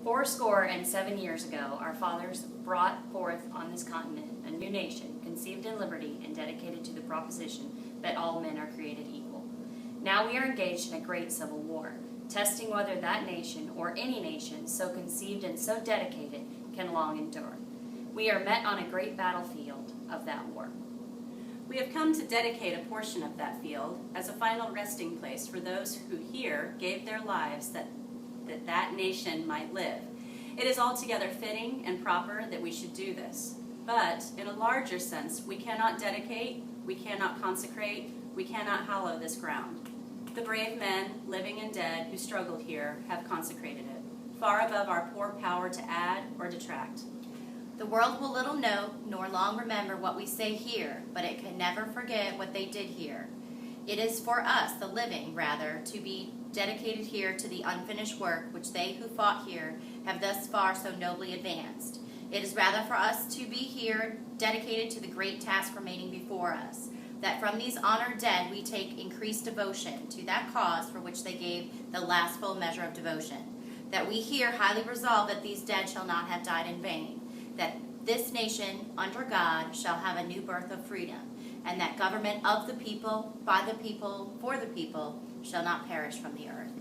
Fourscore and 7 years ago, our fathers brought forth on this continent a new nation, conceived in liberty and dedicated to the proposition that all men are created equal. Now we are engaged in a great civil war, testing whether that nation, or any nation so conceived and so dedicated, can long endure. We are met on a great battlefield of that war. We have come to dedicate a portion of that field as a final resting place for those who here gave their lives that nation might live. It is altogether fitting and proper that we should do this. But in a larger sense, we cannot dedicate, we cannot consecrate, we cannot hallow this ground. The brave men, living and dead, who struggled here have consecrated it, far above our poor power to add or detract. The world will little know nor long remember what we say here, but it can never forget what they did here. It is for us, the living, rather, to be dedicated here to the unfinished work which they who fought here have thus far so nobly advanced. It is rather for us to be here dedicated to the great task remaining before us, that from these honored dead we take increased devotion to that cause for which they gave the last full measure of devotion, that we here highly resolve that these dead shall not have died in vain, that this nation under God shall have a new birth of freedom, and that government of the people, by the people, for the people, shall not perish from the earth.